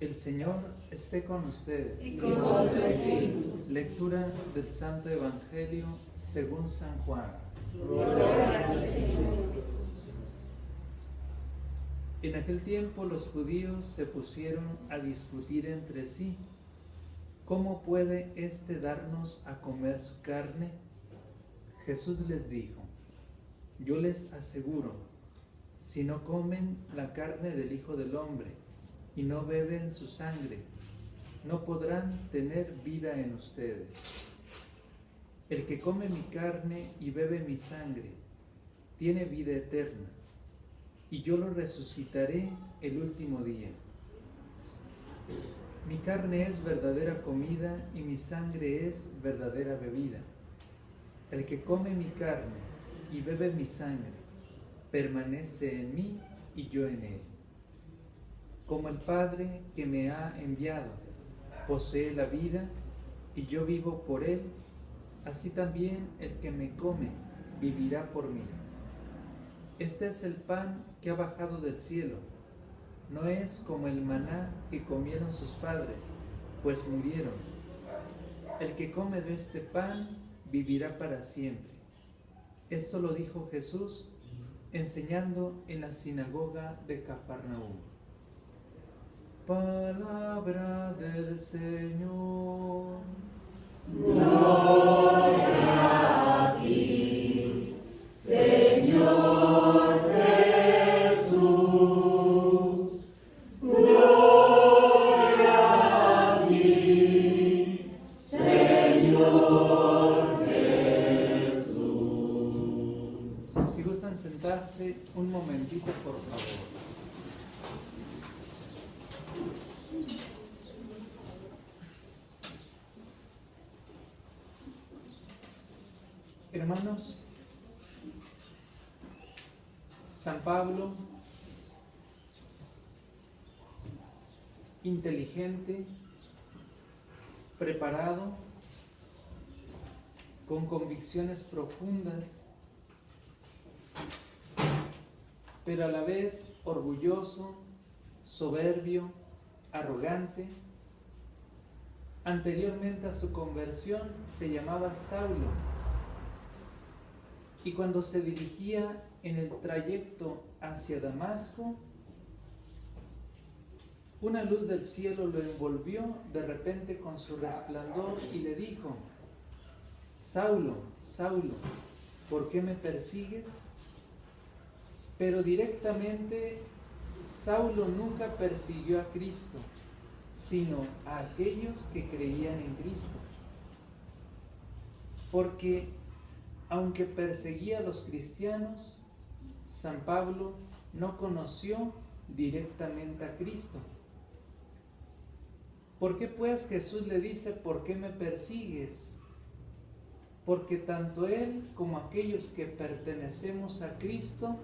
El Señor esté con ustedes. Y con tu espíritu. Lectura del Santo Evangelio según San Juan. Gloria al Señor. En aquel tiempo los judíos se pusieron a discutir entre sí: ¿cómo puede éste darnos a comer su carne? Jesús les dijo: yo les aseguro, si no comen la carne del Hijo del Hombre y no beben su sangre, no podrán tener vida en ustedes. El que come mi carne y bebe mi sangre tiene vida eterna, y yo lo resucitaré el último día. Mi carne es verdadera comida y mi sangre es verdadera bebida. El que come mi carne y bebe mi sangre permanece en mí y yo en él. Como el Padre que me ha enviado posee la vida y yo vivo por él, así también el que me come vivirá por mí. Este es el pan que ha bajado del cielo. No es como el maná que comieron sus padres, pues murieron. El que come de este pan vivirá para siempre. Esto lo dijo Jesús enseñando en la sinagoga de Cafarnaúm. Palabra del Señor. Gloria a ti, Señor Jesús. Gloria a ti, Señor Jesús. Si gustan sentarse un momentito, por favor. Hermanos, San Pablo, inteligente, preparado, con convicciones profundas, pero a la vez orgulloso, soberbio, arrogante. Anteriormente a su conversión se llamaba Saulo, y cuando se dirigía en el trayecto hacia Damasco, una luz del cielo lo envolvió de repente con su resplandor y le dijo: Saulo, Saulo, ¿por qué me persigues? Pero directamente Saulo nunca persiguió a Cristo, sino a aquellos que creían en Cristo. Porque aunque perseguía a los cristianos, San Pablo no conoció directamente a Cristo. ¿Por qué pues Jesús le dice: ¿por qué me persigues? Porque tanto él como aquellos que pertenecemos a Cristo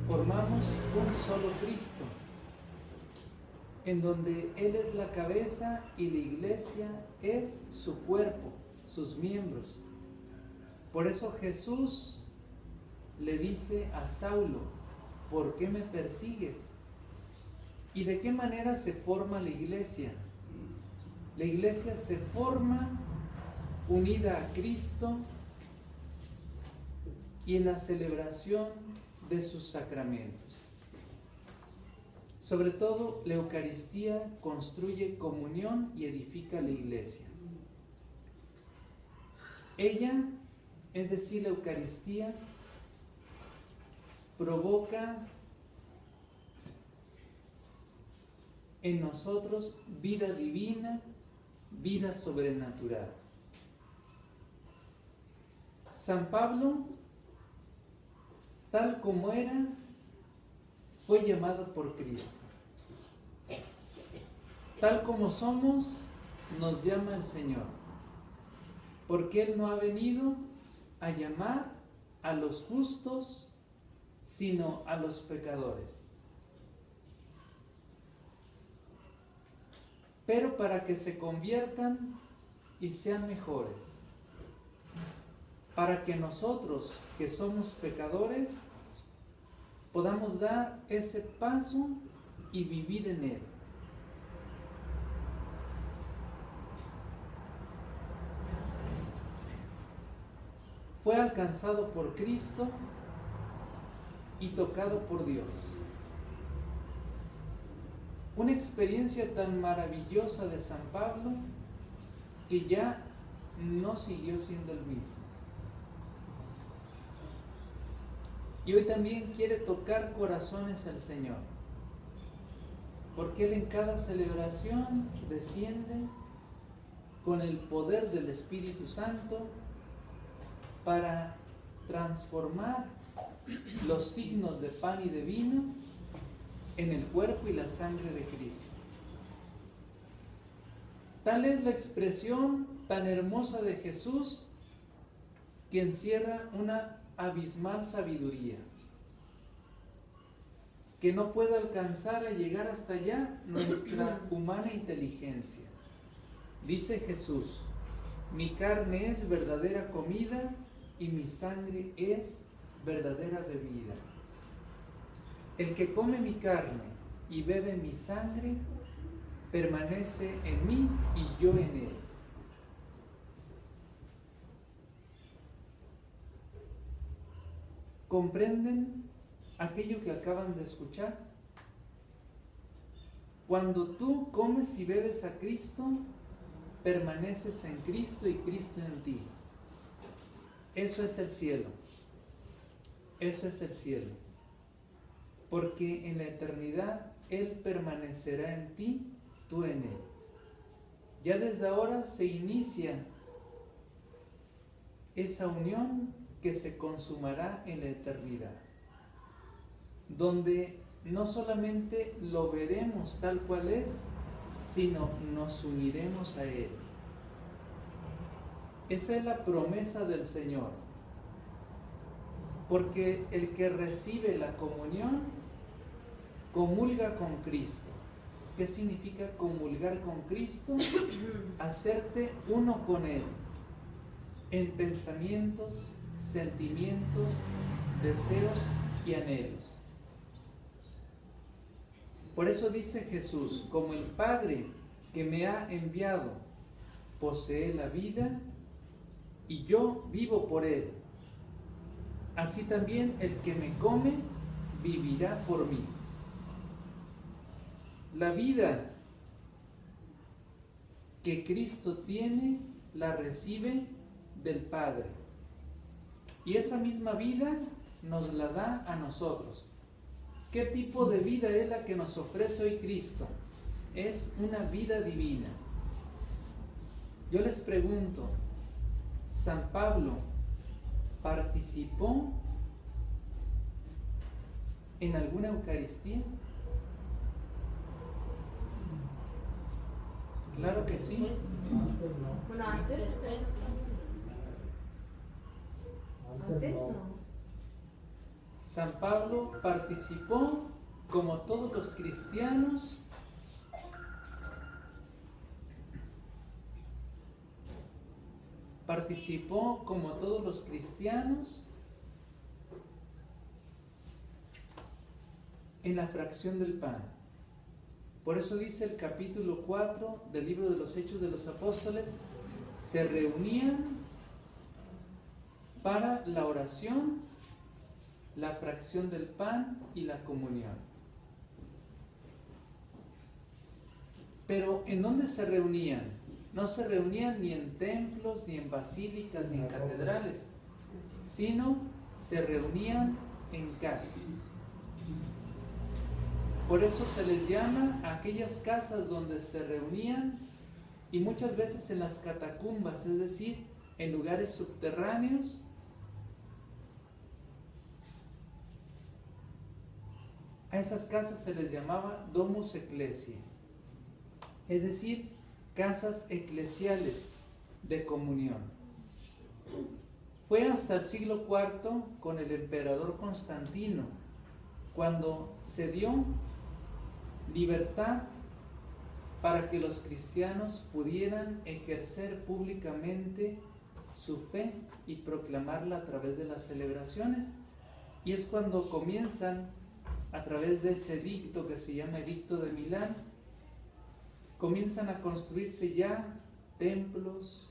formamos un solo Cristo, en donde Él es la cabeza y la iglesia es su cuerpo, sus miembros. Por eso Jesús le dice a Saulo: ¿por qué me persigues? ¿Y de qué manera se forma la iglesia? La iglesia se forma unida a Cristo y en la celebración de sus sacramentos. Sobre todo, la Eucaristía construye comunión y edifica la iglesia. Ella, es decir, la Eucaristía, provoca en nosotros vida divina, vida sobrenatural. San Pablo, tal como era, fue llamado por Cristo. Tal como somos, nos llama el Señor, porque Él no ha venido a llamar a los justos, sino a los pecadores. Pero para que se conviertan y sean mejores, para que nosotros, que somos pecadores, podamos dar ese paso y vivir en Él. fue alcanzado por Cristo y tocado por Dios. Una experiencia tan maravillosa de San Pablo que ya no siguió siendo el mismo. Y hoy también quiere tocar corazones al Señor, porque Él en cada celebración desciende con el poder del Espíritu Santo para transformar los signos de pan y de vino en el cuerpo y la sangre de Cristo. Tal es la expresión tan hermosa de Jesús que encierra una abismal sabiduría que no puede alcanzar a llegar hasta allá nuestra humana inteligencia. Dice Jesús: mi carne es verdadera comida y mi sangre es verdadera bebida. El que come mi carne y bebe mi sangre permanece en mí y yo en él. ¿Comprenden aquello que acaban de escuchar? Cuando tú comes y bebes a Cristo, permaneces en Cristo y Cristo en ti. Eso es el cielo. Eso es el cielo. Porque en la eternidad Él permanecerá en ti, tú en Él. Ya desde ahora se inicia esa unión que se consumará en la eternidad, donde no solamente lo veremos tal cual es, sino nos uniremos a Él. Esa es la promesa del Señor, porque el que recibe la comunión comulga con Cristo. ¿Qué significa comulgar con Cristo? Hacerte uno con Él en pensamientos, sentimientos, deseos y anhelos. Por eso dice Jesús: como el Padre que me ha enviado posee la vida y yo vivo por Él, así también el que me come vivirá por mí. La vida que Cristo tiene la recibe del Padre, y esa misma vida nos la da a nosotros. ¿Qué tipo de vida es la que nos ofrece hoy Cristo? Es una vida divina. Yo les pregunto, ¿San Pablo participó en alguna Eucaristía? Claro que sí. Bueno, antes no. San Pablo participó, como todos los cristianos, en la fracción del pan. Por eso dice el capítulo 4 del libro de los Hechos de los Apóstoles: se reunían para la oración, la fracción del pan y la comunión. Pero ¿en dónde se reunían? No se reunían ni en templos, ni en basílicas, ni en catedrales, sino se reunían en casas. Por eso se les llama a aquellas casas donde se reunían, y muchas veces en las catacumbas, es decir, en lugares subterráneos. A esas casas se les llamaba domus ecclesiae, es decir, casas eclesiales de comunión. Fue hasta el siglo IV, con el emperador Constantino, cuando se dio libertad para que los cristianos pudieran ejercer públicamente su fe y proclamarla a través de las celebraciones. Y es cuando comienzan, a través de ese edicto que se llama Edicto de Milán, comienzan a construirse ya templos,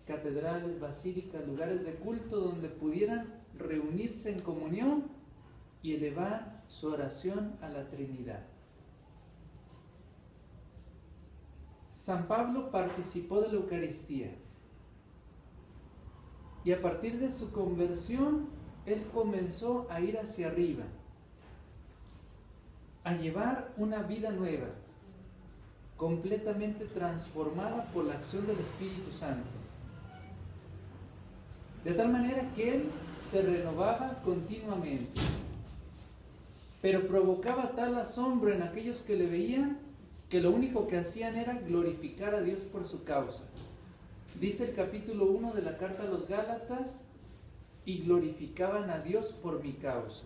catedrales, basílicas, lugares de culto donde pudieran reunirse en comunión y elevar su oración a la Trinidad. San Pablo participó de la Eucaristía y a partir de su conversión, él comenzó a ir hacia arriba, a llevar una vida nueva, completamente transformada por la acción del Espíritu Santo. De tal manera que él se renovaba continuamente, pero provocaba tal asombro en aquellos que le veían que lo único que hacían era glorificar a Dios por su causa. Dice el capítulo 1 de la carta a los Gálatas: y glorificaban a Dios por mi causa.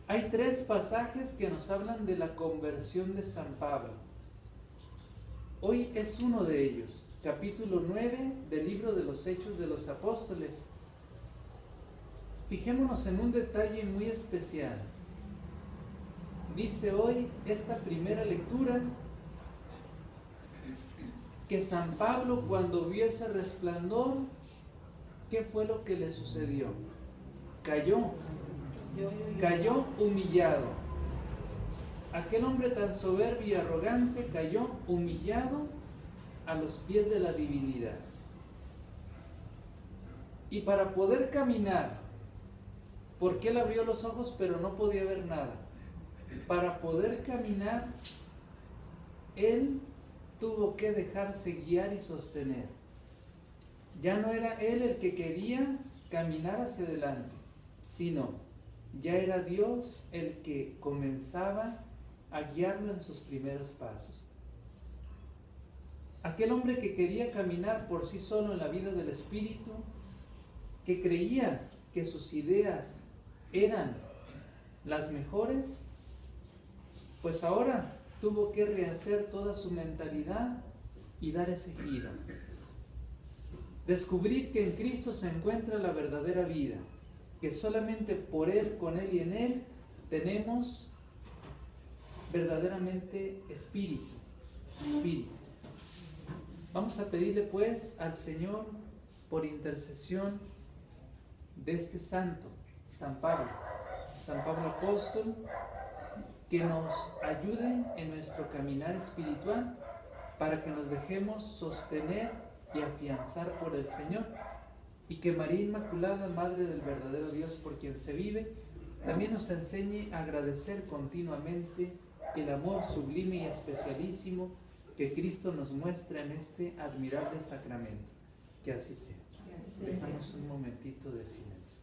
Hay 3 pasajes que nos hablan de la conversión de San Pablo. Hoy es uno de ellos, capítulo 9 del libro de los Hechos de los Apóstoles. Fijémonos en un detalle muy especial. Dice hoy esta primera lectura que San Pablo, cuando vio ese resplandor, ¿qué fue lo que le sucedió? Cayó humillado. Aquel hombre tan soberbio y arrogante cayó humillado a los pies de la divinidad. Y para poder caminar, porque él abrió los ojos pero no podía ver nada, para poder caminar, él tuvo que dejarse guiar y sostener. Ya no era él el que quería caminar hacia adelante, sino ya era Dios el que comenzaba a guiarlo en sus primeros pasos. Aquel hombre que quería caminar por sí solo en la vida del Espíritu, que creía que sus ideas eran las mejores, pues ahora tuvo que rehacer toda su mentalidad y dar ese giro. Descubrir que en Cristo se encuentra la verdadera vida, que solamente por Él, con Él y en Él tenemos verdaderamente espíritu. Vamos a pedirle pues al Señor, por intercesión de este santo, San Pablo Apóstol, que nos ayude en nuestro caminar espiritual para que nos dejemos sostener y afianzar por el Señor, y que María Inmaculada, Madre del verdadero Dios por quien se vive, también nos enseñe a agradecer continuamente el amor sublime y especialísimo que Cristo nos muestra en este admirable sacramento. Que así sea. Dejamos un momentito de silencio.